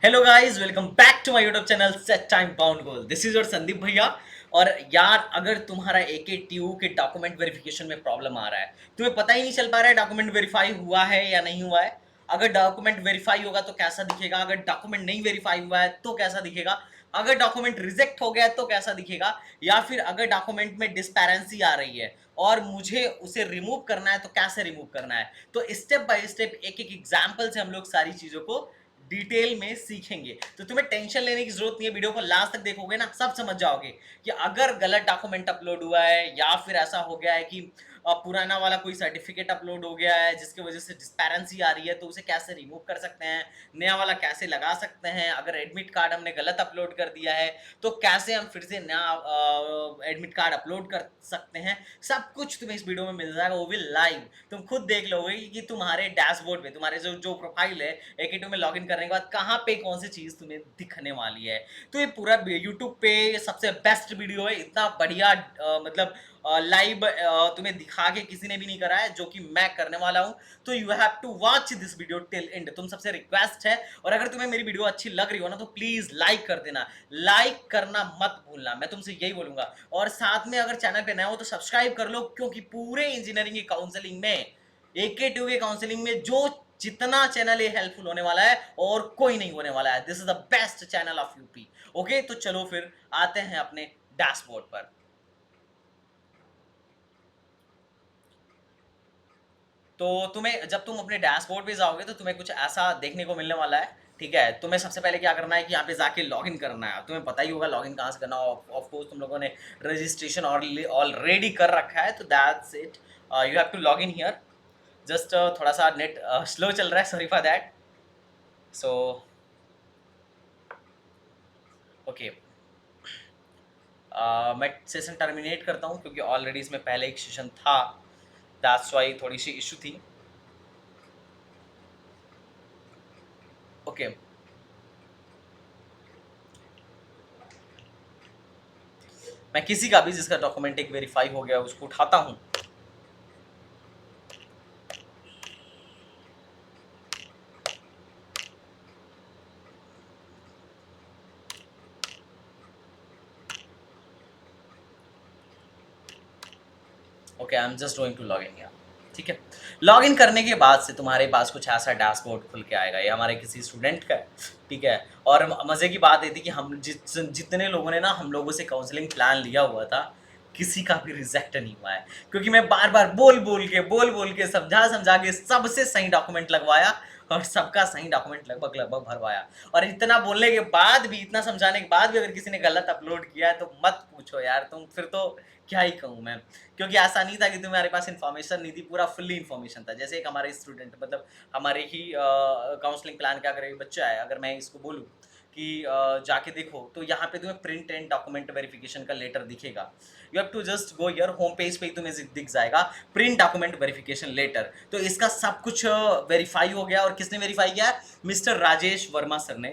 Hello guys, welcome back to my YouTube channel set time bound goal. This is your Sandeep भैया। और यार, अगर तुम्हारा AKTU के डॉक्यूमेंट वेरिफिकेशन में प्रॉब्लम आ रहा है, तुम्हें पता ही नहीं चल पा रहा है डॉक्यूमेंट वेरीफाई हुआ है या नहीं हुआ है। अगर डॉक्यूमेंट वेरीफाई होगा तो कैसा दिखेगा, अगर डॉक्यूमेंट नहीं वेरीफाई हुआ है तो कैसा दिखेगा, अगर डॉक्यूमेंट रिजेक्ट हो गया है तो कैसा दिखेगा, या फिर अगर डॉक्यूमेंट में डिस्पैरेंसी आ रही है और मुझे उसे रिमूव करना है तो कैसे रिमूव करना है। तो स्टेप बाय स्टेप एक एक एग्जाम्पल से हम लोग सारी चीजों को डिटेल में सीखेंगे। तो तुम्हें टेंशन लेने की जरूरत नहीं है, वीडियो को लास्ट तक देखोगे ना सब समझ जाओगे कि अगर गलत डॉक्यूमेंट अपलोड हुआ है या फिर ऐसा हो गया है कि पुराना वाला कोई सर्टिफिकेट अपलोड हो गया है जिसकी वजह से डिस्पैरेंसी आ रही है, तो उसे कैसे रिमूव कर सकते हैं, नया वाला कैसे लगा सकते हैं। अगर एडमिट कार्ड हमने गलत अपलोड कर दिया है तो कैसे हम फिर से नया एडमिट कार्ड अपलोड कर सकते हैं, सब कुछ तुम्हें इस वीडियो में मिल जाएगा, वो भी लाइव। तुम खुद देख लोगे कि तुम्हारे डैशबोर्ड पे तुम्हारे जो जो प्रोफाइल है AKTU में लॉगिन करने के बाद कहाँ पे कौन सी चीज तुम्हें दिखने वाली है। तो ये पूरा यूट्यूब पे सबसे बेस्ट वीडियो है, इतना बढ़िया मतलब लाइव तुम्हें दिखा के किसी ने भी नहीं करा है जो कि मैं करने वाला हूं। तो you have to watch this video till end. तुम सबसे रिक्वेस्ट है, और अगर तुम्हें मेरी वीडियो अच्छी लग रही हो ना तो प्लीज लाइक कर देना, लाइक करना मत भूलना, मैं तुमसे यही बोलूंगा। और साथ में अगर चैनल पे नया हो तो सब्सक्राइब कर लो, क्योंकि पूरे इंजीनियरिंग की काउंसलिंग में, AKTU के काउंसलिंग में जो जितना चैनल ये हेल्पफुल होने वाला है और कोई नहीं होने वाला है। This is the best channel of UP. Okay, तो चलो फिर आते हैं अपने डैशबोर्ड पर। तो तुम्हें जब तुम अपने डैशबोर्ड पे जाओगे तो तुम्हें कुछ ऐसा देखने को मिलने वाला है। ठीक है, तुम्हें सबसे पहले क्या करना है कि यहाँ पे जाके लॉगिन करना है। तुम्हें पता ही होगा लॉगिन कहाँ से करना। ऑफ कोर्स तुम लोगों ने रजिस्ट्रेशन ऑलरेडी कर रखा है, तो that's it. You have to log in here. Just थोड़ा सा नेट स्लो चल रहा है, sorry for that. So okay, मैं सेशन टर्मिनेट करता हूँ क्योंकि ऑलरेडी इसमें पहले एक सेशन था, दैट्स वाई थोड़ी सी इशू थी। ओके, मैं किसी का भी जिसका डॉक्यूमेंट एक वेरीफाई हो गया उसको उठाता हूँ। Okay, I am just going to log in here. ठीक है, लॉग इन करने के बाद से तुम्हारे पास कुछ ऐसा डैशबोर्ड खुल के आएगा। ये हमारे किसी स्टूडेंट का है। ठीक है, और मज़े की बात ये थी कि हम जितने लोगों ने ना हम लोगों से काउंसलिंग प्लान लिया हुआ था, किसी का भी रिजेक्ट नहीं हुआ है, क्योंकि मैं बार बार बोल बोल के समझा समझा के सबसे सही डॉक्यूमेंट लगवाया और सबका सही डॉक्यूमेंट लगभग लगभग भरवाया। और इतना बोलने के बाद भी, इतना समझाने के बाद भी अगर किसी ने गलत अपलोड किया है तो मत पूछो यार, तुम फिर तो क्या ही कहूँ मैं। क्योंकि ऐसा नहीं था कि तुम्हारे पास इन्फॉर्मेशन नहीं थी, पूरा फुल्ली इन्फॉर्मेशन था। जैसे एक हमारे स्टूडेंट, मतलब हमारे ही काउंसलिंग प्लान का अगर एक बच्चा है, अगर मैं इसको बोलूँ कि जाके देखो, तो यहाँ पे तुम्हें प्रिंट एंड डॉक्यूमेंट वेरिफिकेशन का लेटर दिखेगा। You have to just go your home page पे ही तुम्हें दिख जाएगा प्रिंट डॉक्यूमेंट वेरिफिकेशन लेटर। तो इसका सब कुछ वेरीफाई हो गया। और किसने वेरीफाई किया है? मिस्टर राजेश वर्मा सर ने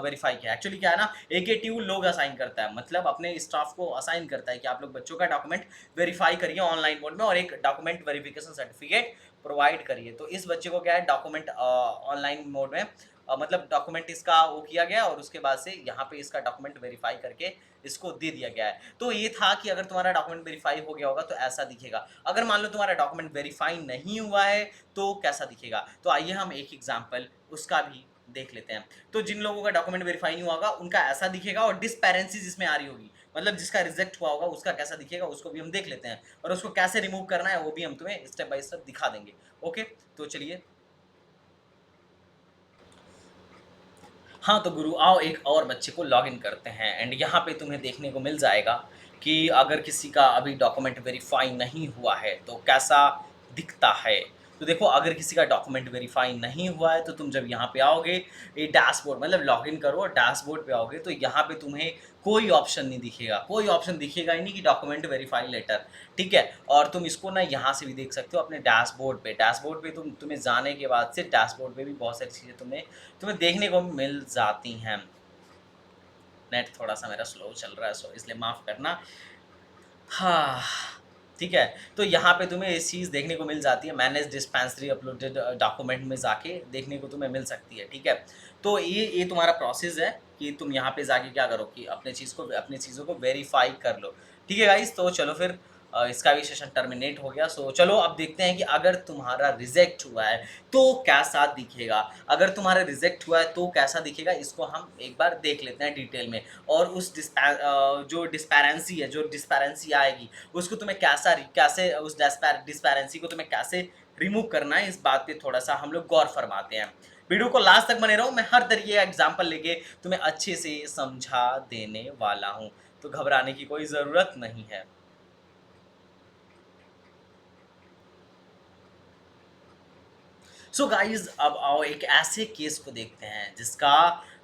वेरीफाई किया। एक्चुअली क्या है ना, AKTU लोग असाइन करता है, मतलब अपने स्टाफ को असाइन करता है कि आप लोग बच्चों का डॉक्यूमेंट वेरीफाई करिए ऑनलाइन मोड में और एक डॉक्यूमेंट वेरिफिकेशन सर्टिफिकेट प्रोवाइड करिए। तो इस बच्चे को क्या है, डॉक्यूमेंट ऑनलाइन मोड में मतलब डॉक्यूमेंट इसका वो किया गया और उसके बाद से यहाँ पे इसका डॉक्यूमेंट वेरीफाई करके इसको दे दिया गया है। तो ये था कि अगर तुम्हारा डॉक्यूमेंट वेरीफाई हो गया होगा तो ऐसा दिखेगा। अगर मान लो तुम्हारा डॉक्यूमेंट वेरीफाई नहीं हुआ है तो कैसा दिखेगा। तो आइए हम एक एग्जाम्पल उसका भी देख लेते हैं। तो जिन लोगों का डॉक्यूमेंट वेरीफाई नहीं हुआ होगा उनका ऐसा दिखेगा, और डिसपेरेंसी जिसमें आ रही होगी, मतलब जिसका रिजेक्ट हुआ होगा, उसका कैसा दिखेगा उसको भी हम देख लेते हैं, और उसको कैसे रिमूव करना है वो भी हम तुम्हें स्टेप बाय स्टेप दिखा देंगे। ओके, तो चलिए। हाँ, तो गुरु आओ एक और बच्चे को लॉगिन करते हैं, एंड यहाँ पे तुम्हें देखने को मिल जाएगा कि अगर किसी का अभी डॉक्यूमेंट वेरीफाई नहीं हुआ है तो कैसा दिखता है। तो देखो, अगर किसी का डॉक्यूमेंट वेरीफाई नहीं हुआ है तो तुम जब यहाँ पे आओगे, ये डैशबोर्ड मतलब लॉगिन करो और डैशबोर्ड पे आओगे, तो यहाँ पे तुम्हें कोई ऑप्शन नहीं दिखेगा, कोई ऑप्शन दिखेगा ही नहीं कि डॉक्यूमेंट वेरीफाई लेटर। ठीक है, और तुम इसको ना यहाँ से भी देख सकते हो अपने डैशबोर्ड पे तुम्हें जाने के बाद से डैशबोर्ड पे भी बहुत सारी चीज़ें तुम्हें देखने को मिल जाती हैं। नेट थोड़ा सा मेरा स्लो चल रहा है, सो इसलिए माफ़ करना। हाँ, ठीक है? तो यहाँ पे तुम्हें इस चीज़ देखने को मिल जाती है, मैनेज डिस्पेंसरी अपलोडेड डॉक्यूमेंट में जाके देखने को तुम्हें मिल सकती है, ठीक है? तो ये तुम्हारा प्रोसेस है कि तुम यहाँ पे जाके क्या करो कि अपनी चीज़ों को वेरीफ़ाई कर लो, ठीक है गाइज़? तो चलो फिर इसका भी सेशन टर्मिनेट हो गया। सो चलो अब देखते हैं कि अगर तुम्हारा रिजेक्ट हुआ है तो कैसा दिखेगा? अगर तुम्हारा रिजेक्ट हुआ है तो कैसा दिखेगा, इसको हम एक बार देख लेते हैं डिटेल में। और उस जो डिस्पैरेंसी है, जो डिस्पैरेंसी आएगी, उसको तुम्हें कैसे उस डिस्पैरेंसी को तुम्हें कैसे रिमूव करना है, इस बात पे थोड़ा-सा हम लोग गौर फरमाते हैं। वीडियो को लास्ट तक बने रहो, मैं हर तरीके का एग्ज़ाम्पल लेके तुम्हें अच्छे से समझा देने वाला हूँ, तो घबराने की कोई ज़रूरत नहीं है। सो गाइज अब आओ एक ऐसे केस को देखते हैं जिसका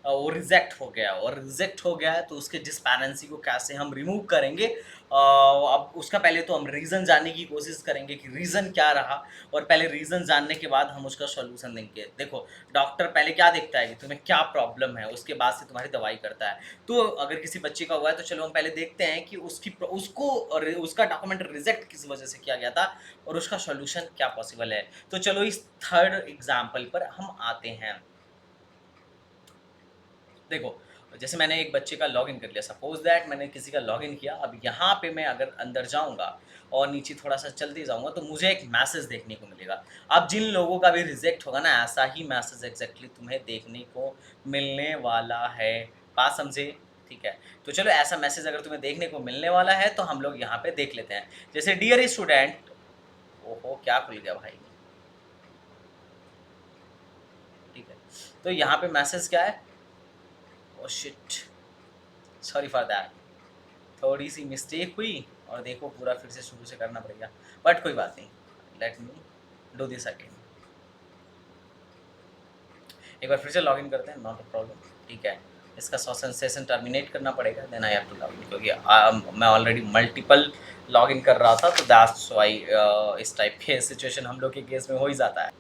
वो रिजेक्ट हो गया, और रिजेक्ट हो गया है तो उसके डिस्पैरेंसी को कैसे हम रिमूव करेंगे। अब उसका पहले तो हम रीज़न जानने की कोशिश करेंगे कि रीज़न क्या रहा, और पहले रीज़न जानने के बाद हम उसका सॉल्यूशन देंगे। देखो, डॉक्टर पहले क्या देखता है कि तुम्हें क्या प्रॉब्लम है, उसके बाद से तुम्हारी दवाई करता है। तो अगर किसी बच्चे का हुआ है तो चलो हम पहले देखते हैं कि उसका डॉक्यूमेंट रिजेक्ट किस वजह से किया गया था और उसका सॉल्यूशन क्या पॉसिबल है। तो चलो इस थर्ड एग्जाम्पल पर हम आते हैं। देखो, जैसे मैंने एक बच्चे का लॉगिन कर लिया, सपोज दैट मैंने किसी का लॉगिन किया। अब यहाँ पे मैं अगर अंदर जाऊँगा और नीचे थोड़ा-सा चलते जाऊँगा तो मुझे एक मैसेज देखने को मिलेगा। अब जिन लोगों का भी रिजेक्ट होगा ना, ऐसा ही मैसेज एग्ज़ैक्टली तुम्हें देखने को मिलने वाला है। बात समझे? ठीक है। तो चलो ऐसा मैसेज अगर तुम्हें देखने को मिलने वाला है तो हम लोग यहाँ पे देख लेते हैं। जैसे डियर स्टूडेंट, ओहो! क्या खुल गया भाई। ठीक है। तो यहाँ पे मैसेज क्या है? Oh shit! Sorry for that. थोड़ी-सी मिस्टेक हुई और देखो पूरा फिर से शुरू से करना पड़ेगा। बट कोई बात नहीं। Let me do this again. एक बार फिर से लॉगिन करते हैं, नॉट अ प्रॉब्लम। ठीक है। इसका सेशन टर्मिनेट करना पड़ेगा, then I have to login, क्योंकि मैं ऑलरेडी मल्टीपल लॉगिन कर रहा था, तो दैट्स व्हाई इस टाइप के सिचुएशन हम लोग के केस में हो ही जाता है।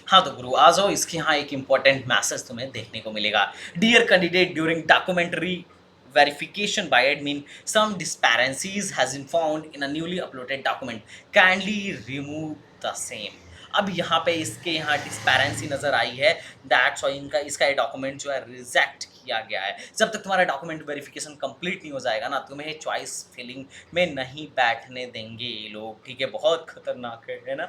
हाँ तो गुरु आ जाओ, इसके यहाँ एक इम्पॉर्टेंट मैसेज तुम्हें देखने को मिलेगा। Dear candidate, during documentary verification by admin, some discrepancies has been found in a newly uploaded document, kindly remove the same। अब यहाँ पे इसके यहाँ डिस्पैरेंसी नज़र आई है, दैट्स व्हाई इसका ये डॉक्यूमेंट जो है रिजेक्ट किया गया है। जब तक तुम्हारा डॉक्यूमेंट वेरिफिकेशन कंप्लीट नहीं हो जाएगा ना, तुम्हें चॉइस फिलिंग में नहीं बैठने देंगे ये लोग, ठीक है? बहुत खतरनाक है ना?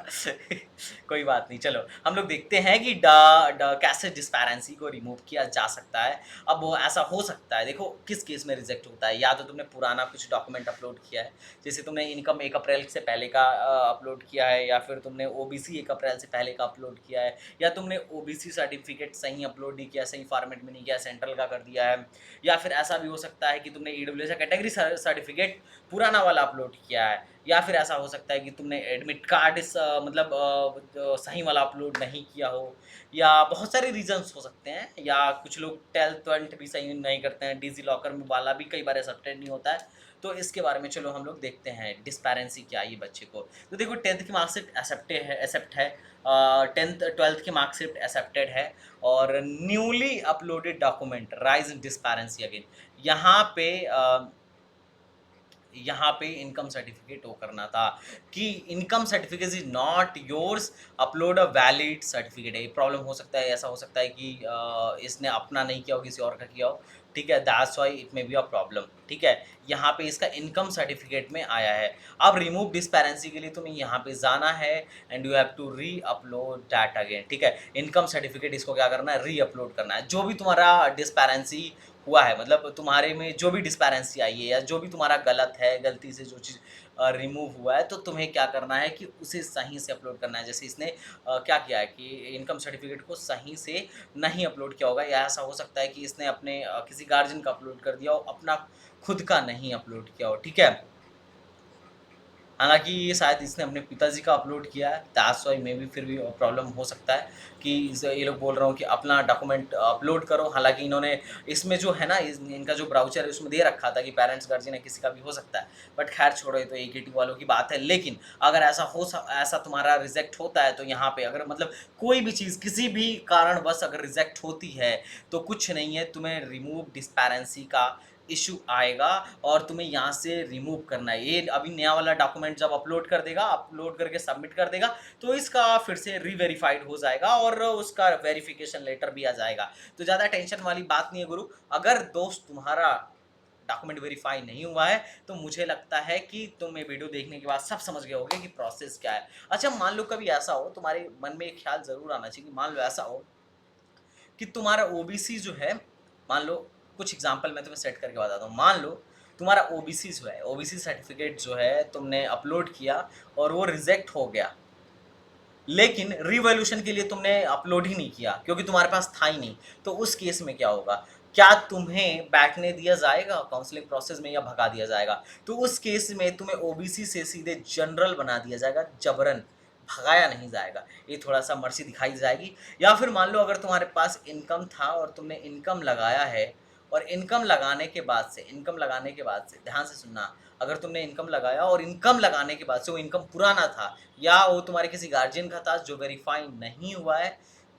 कोई बात नहीं, चलो हम लोग देखते हैं कि कैसे डिस्पैरेंसी को रिमूव किया जा सकता है। अब वो ऐसा हो सकता है, देखो किस केस में रिजेक्ट होता है, या तो तुमने पुराना कुछ डॉक्यूमेंट अपलोड किया है, जैसे तुमने इनकम 1 अप्रैल से पहले का अपलोड किया है, या फिर तुमने ओबीसी 1 अप्रैल से पहले का अपलोड किया है, या तुमने ओबीसी सर्टिफिकेट सही अपलोड नहीं किया, सही फॉर्मेट में नहीं किया, सेंट्रल का कर दिया है, या फिर ऐसा भी हो सकता है कि तुमने ईडब्ल्यूएस का कैटेगरी सर्टिफिकेट पुराना वाला अपलोड किया है, या फिर ऐसा हो सकता है कि तुमने एडमिट कार्ड मतलब सही वाला अपलोड नहीं किया हो, या बहुत सारे रीजंस हो सकते हैं, या कुछ लोग 12th भी सही नहीं करते हैं, डिजी लॉकर में वाला भी कई बार एक्सेप्टेड नहीं होता है। तो इसके बारे में चलो हम लोग देखते हैं डिस्पैरेंसी क्या है ये बच्चे को। तो देखो 10th की मार्कशीट एक्सेप्ट है, 10th 12th की मार्कशीट एक्सेप्टेड है, और newly uploaded document rise in discrepancy again. यहाँ पे यहाँ पे इनकम सर्टिफिकेट वो करना था कि income certificate is not yours, upload a valid certificate है। ये प्रॉब्लम हो सकता है, ऐसा हो सकता है कि इसने अपना नहीं किया हो, किसी और का किया हो, ठीक है? That's why it may be a problem, ठीक है? यहाँ पे इसका इनकम सर्टिफिकेट में आया है। अब रिमूव डिस्पैरेंसी के लिए तुम्हें यहाँ पे जाना है and you have to re upload that again, ठीक है? इनकम सर्टिफिकेट इसको क्या करना है, री अपलोड करना है। जो भी तुम्हारा डिस्पैरेंसी हुआ है, मतलब तुम्हारे में जो भी डिस्पैरेंसी आई है, या जो भी तुम्हारा गलत है, गलती से जो चीज़ रिमूव हुआ है, तो तुम्हें क्या करना है कि उसे सही से अपलोड करना है। जैसे इसने क्या किया है कि इनकम सर्टिफिकेट को सही से नहीं अपलोड किया होगा, या ऐसा हो सकता है कि इसने अपने किसी गार्जियन का अपलोड कर दिया हो, अपना खुद का नहीं अपलोड किया हो, ठीक है? हालाँकि ये शायद इसने अपने पिताजी का अपलोड किया है, दैट्स व्हाई मे बी फिर भी प्रॉब्लम हो सकता है कि ये लोग बोल रहा हूँ कि अपना डॉक्यूमेंट अपलोड करो। हालाँकि इन्होंने इसमें जो है ना, इनका जो ब्राउचर है उसमें दे रखा था कि पेरेंट्स गार्जियन है, किसी का भी हो सकता है। बट खैर छोड़ो, ये तो एकेटी वालों की बात है। लेकिन अगर ऐसा तुम्हारा रिजेक्ट होता है, तो यहाँ पे अगर मतलब कोई भी चीज़ किसी भी कारणवश अगर रिजेक्ट होती है, तो कुछ नहीं है, तुम्हें रिमूव डिस्पैरेंसी का इशू आएगा और तुम्हें यहाँ से रिमूव करना है। ये अभी नया वाला डॉक्यूमेंट जब अपलोड कर देगा, अपलोड करके सबमिट कर देगा, तो इसका फिर से रीवेरीफाइड हो जाएगा और उसका वेरिफिकेशन लेटर भी आ जाएगा। तो ज़्यादा टेंशन वाली बात नहीं है गुरु। अगर दोस्त तुम्हारा डॉक्यूमेंट वेरीफाई नहीं हुआ है तो मुझे लगता है कि तुम ये वीडियो देखने के बाद सब समझ गए होगे कि प्रोसेस क्या है। अच्छा, मान लो कभी ऐसा हो, तुम्हारे मन में एक ख्याल जरूर आना चाहिए कि मान लो ऐसा हो कि तुम्हारा ओबीसी जो है, मान लो कुछ एग्जांपल मैं तुम्हें सेट करके बताता हूँ। मान लो तुम्हारा ओबीसी जो है, ओबीसी सर्टिफिकेट जो है तुमने अपलोड किया और वो रिजेक्ट हो गया, लेकिन रिवॉल्यूशन के लिए तुमने अपलोड ही नहीं किया क्योंकि तुम्हारे पास था ही नहीं। तो उस केस में क्या होगा? क्या तुम्हें बैठने दिया जाएगा काउंसलिंग प्रोसेस में या भगा दिया जाएगा? तो उस केस में तुम्हें ओबीसी से सीधे जनरल बना दिया जाएगा, जबरन भगाया नहीं जाएगा। ये थोड़ा-सा मर्सी दिखाई जाएगी। या फिर मान लो अगर तुम्हारे पास इनकम था और तुमने इनकम लगाया है और इनकम लगाने के बाद से ध्यान से सुनना, अगर तुमने इनकम लगाया और इनकम लगाने के बाद से वो इनकम पुराना था या वो तुम्हारे किसी गार्जियन का था जो वेरीफाई नहीं हुआ है,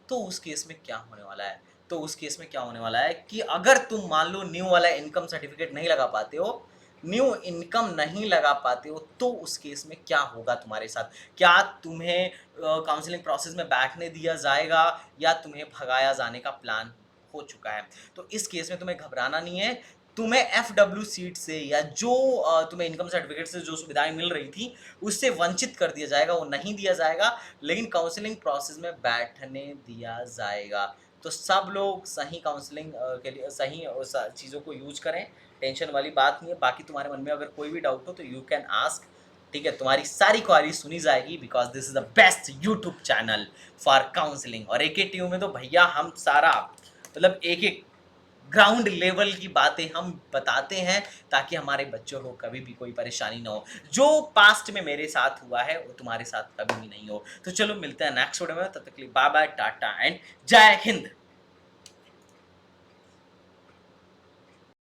तो उस केस में क्या होने वाला है? तो उस केस में क्या होने वाला है कि अगर तुम मान लो न्यू वाला इनकम सर्टिफिकेट नहीं लगा पाते हो, न्यू इनकम नहीं लगा पाते हो, तो उस केस में क्या होगा तुम्हारे साथ? क्या तुम्हें काउंसलिंग प्रोसेस में बैठने दिया जाएगा या तुम्हें भगाया जाने का प्लान हो चुका है? तो इस केस में तुम्हें घबराना नहीं है। तुम्हें एफडब्ल्यू सीट से या जो तुम्हें इनकम सर्टिफिकेट से जो सुविधाएं मिल रही थी उससे वंचित कर दिया जाएगा, वो नहीं दिया जाएगा, लेकिन काउंसलिंग प्रोसेस में बैठने दिया जाएगा। तो सब लोग सही काउंसलिंग के लिए सही चीज़ों को यूज करें, टेंशन वाली बात नहीं है। बाकी तुम्हारे मन में अगर कोई भी डाउट हो तो यू कैन आस्क, ठीक है? तुम्हारी सारी क्वारी सुनी जाएगी because this is the best YouTube channel for counselling. और AKTU में तो भैया हम सारा मतलब एक एक ग्राउंड लेवल की बातें हम बताते हैं ताकि हमारे बच्चों को कभी भी कोई परेशानी ना हो। जो पास्ट में मेरे साथ हुआ है वो तुम्हारे साथ कभी भी नहीं हो। तो चलो मिलते हैं नेक्स्ट वीडियो में, तब तक के लिए बाय बाय, टाटा एंड जय हिंद।